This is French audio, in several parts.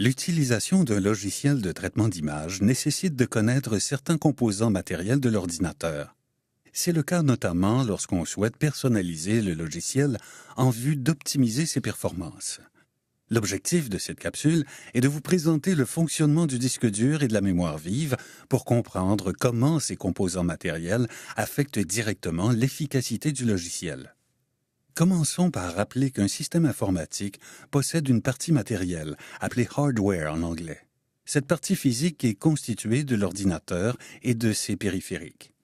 L'utilisation d'un logiciel de traitement d'image nécessite de connaître certains composants matériels de l'ordinateur. C'est le cas notamment lorsqu'on souhaite personnaliser le logiciel en vue d'optimiser ses performances. L'objectif de cette capsule est de vous présenter le fonctionnement du disque dur et de la mémoire vive pour comprendre comment ces composants matériels affectent directement l'efficacité du logiciel. Commençons par rappeler qu'un système informatique possède une partie matérielle, appelée hardware en anglais. Cette partie physique est constituée de l'ordinateur et de ses périphériques.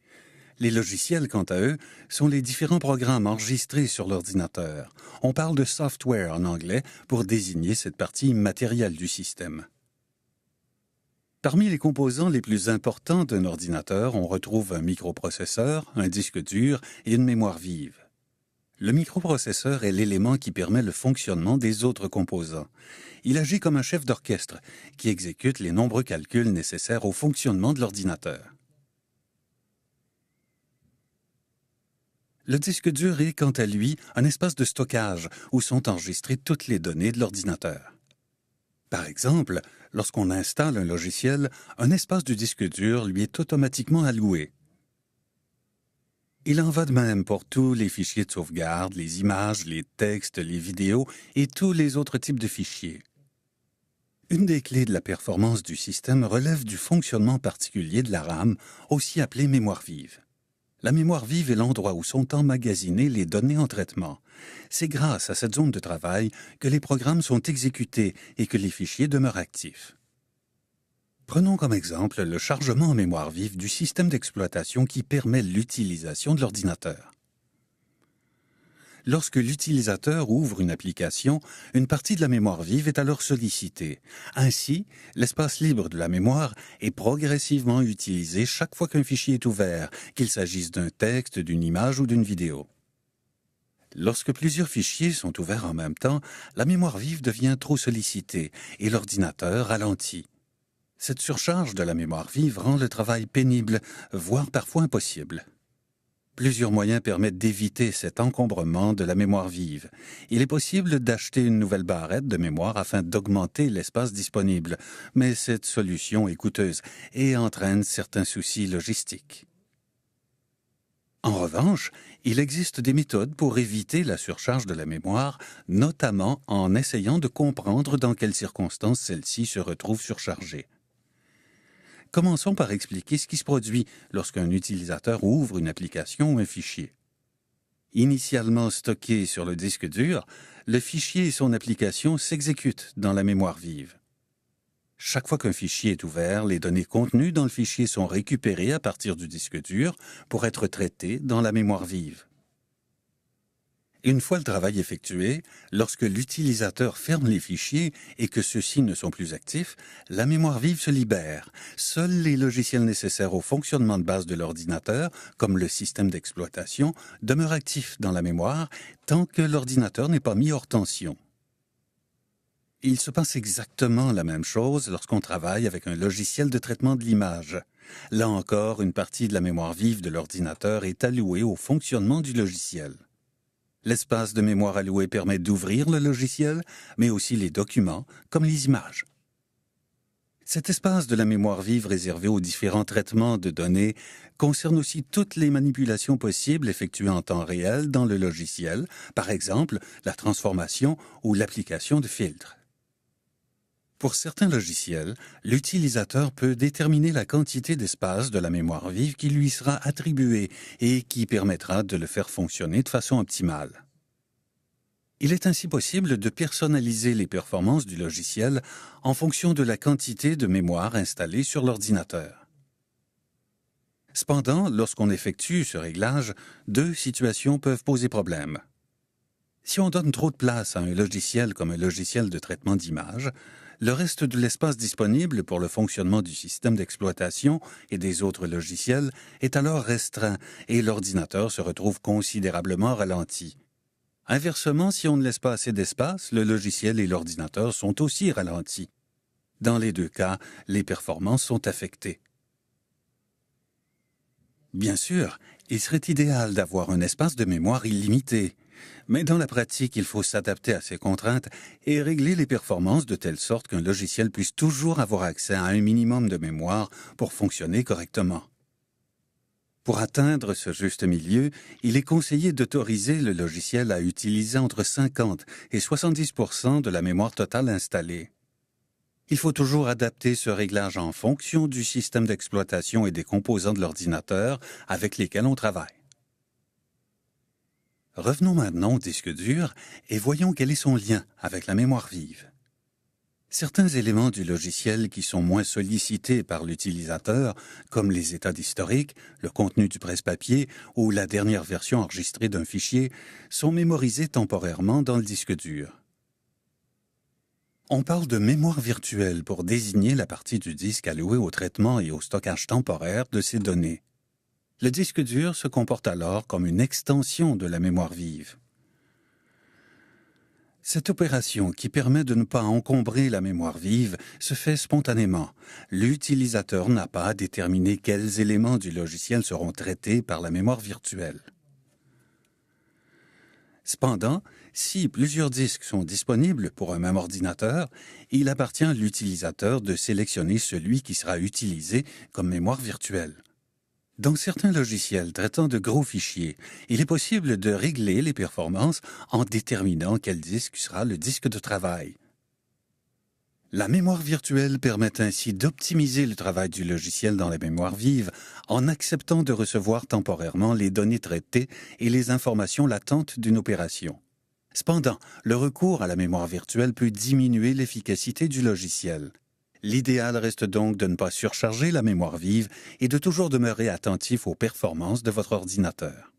Les logiciels, quant à eux, sont les différents programmes enregistrés sur l'ordinateur. On parle de software en anglais pour désigner cette partie matérielle du système. Parmi les composants les plus importants d'un ordinateur, on retrouve un microprocesseur, un disque dur et une mémoire vive. Le microprocesseur est l'élément qui permet le fonctionnement des autres composants. Il agit comme un chef d'orchestre qui exécute les nombreux calculs nécessaires au fonctionnement de l'ordinateur. Le disque dur est, quant à lui, un espace de stockage où sont enregistrées toutes les données de l'ordinateur. Par exemple, lorsqu'on installe un logiciel, un espace du disque dur lui est automatiquement alloué. Il en va de même pour tous les fichiers de sauvegarde, les images, les textes, les vidéos et tous les autres types de fichiers. Une des clés de la performance du système relève du fonctionnement particulier de la RAM, aussi appelée mémoire vive. La mémoire vive est l'endroit où sont emmagasinées les données en traitement. C'est grâce à cette zone de travail que les programmes sont exécutés et que les fichiers demeurent actifs. Prenons comme exemple le chargement en mémoire vive du système d'exploitation qui permet l'utilisation de l'ordinateur. Lorsque l'utilisateur ouvre une application, une partie de la mémoire vive est alors sollicitée. Ainsi, l'espace libre de la mémoire est progressivement utilisé chaque fois qu'un fichier est ouvert, qu'il s'agisse d'un texte, d'une image ou d'une vidéo. Lorsque plusieurs fichiers sont ouverts en même temps, la mémoire vive devient trop sollicitée et l'ordinateur ralentit. Cette surcharge de la mémoire vive rend le travail pénible, voire parfois impossible. Plusieurs moyens permettent d'éviter cet encombrement de la mémoire vive. Il est possible d'acheter une nouvelle barrette de mémoire afin d'augmenter l'espace disponible, mais cette solution est coûteuse et entraîne certains soucis logistiques. En revanche, il existe des méthodes pour éviter la surcharge de la mémoire, notamment en essayant de comprendre dans quelles circonstances celle-ci se retrouve surchargée. Commençons par expliquer ce qui se produit lorsqu'un utilisateur ouvre une application ou un fichier. Initialement stocké sur le disque dur, le fichier et son application s'exécutent dans la mémoire vive. Chaque fois qu'un fichier est ouvert, les données contenues dans le fichier sont récupérées à partir du disque dur pour être traitées dans la mémoire vive. Une fois le travail effectué, lorsque l'utilisateur ferme les fichiers et que ceux-ci ne sont plus actifs, la mémoire vive se libère. Seuls les logiciels nécessaires au fonctionnement de base de l'ordinateur, comme le système d'exploitation, demeurent actifs dans la mémoire tant que l'ordinateur n'est pas mis hors tension. Il se passe exactement la même chose lorsqu'on travaille avec un logiciel de traitement de l'image. Là encore, une partie de la mémoire vive de l'ordinateur est allouée au fonctionnement du logiciel. L'espace de mémoire alloué permet d'ouvrir le logiciel, mais aussi les documents, comme les images. Cet espace de la mémoire vive réservé aux différents traitements de données concerne aussi toutes les manipulations possibles effectuées en temps réel dans le logiciel, par exemple la transformation ou l'application de filtres. Pour certains logiciels, l'utilisateur peut déterminer la quantité d'espace de la mémoire vive qui lui sera attribuée et qui permettra de le faire fonctionner de façon optimale. Il est ainsi possible de personnaliser les performances du logiciel en fonction de la quantité de mémoire installée sur l'ordinateur. Cependant, lorsqu'on effectue ce réglage, deux situations peuvent poser problème. Si on donne trop de place à un logiciel comme un logiciel de traitement d'image, le reste de l'espace disponible pour le fonctionnement du système d'exploitation et des autres logiciels est alors restreint et l'ordinateur se retrouve considérablement ralenti. Inversement, si on ne laisse pas assez d'espace, le logiciel et l'ordinateur sont aussi ralentis. Dans les deux cas, les performances sont affectées. Bien sûr, il serait idéal d'avoir un espace de mémoire illimité. Mais dans la pratique, il faut s'adapter à ces contraintes et régler les performances de telle sorte qu'un logiciel puisse toujours avoir accès à un minimum de mémoire pour fonctionner correctement. Pour atteindre ce juste milieu, il est conseillé d'autoriser le logiciel à utiliser entre 50 et 70% de la mémoire totale installée. Il faut toujours adapter ce réglage en fonction du système d'exploitation et des composants de l'ordinateur avec lesquels on travaille. Revenons maintenant au disque dur et voyons quel est son lien avec la mémoire vive. Certains éléments du logiciel qui sont moins sollicités par l'utilisateur, comme les états d'historique, le contenu du presse-papier ou la dernière version enregistrée d'un fichier, sont mémorisés temporairement dans le disque dur. On parle de mémoire virtuelle pour désigner la partie du disque allouée au traitement et au stockage temporaire de ces données. Le disque dur se comporte alors comme une extension de la mémoire vive. Cette opération, qui permet de ne pas encombrer la mémoire vive, se fait spontanément. L'utilisateur n'a pas à déterminer quels éléments du logiciel seront traités par la mémoire virtuelle. Cependant, si plusieurs disques sont disponibles pour un même ordinateur, il appartient à l'utilisateur de sélectionner celui qui sera utilisé comme mémoire virtuelle. Dans certains logiciels traitant de gros fichiers, il est possible de régler les performances en déterminant quel disque sera le disque de travail. La mémoire virtuelle permet ainsi d'optimiser le travail du logiciel dans la mémoire vive en acceptant de recevoir temporairement les données traitées et les informations latentes d'une opération. Cependant, le recours à la mémoire virtuelle peut diminuer l'efficacité du logiciel. L'idéal reste donc de ne pas surcharger la mémoire vive et de toujours demeurer attentif aux performances de votre ordinateur.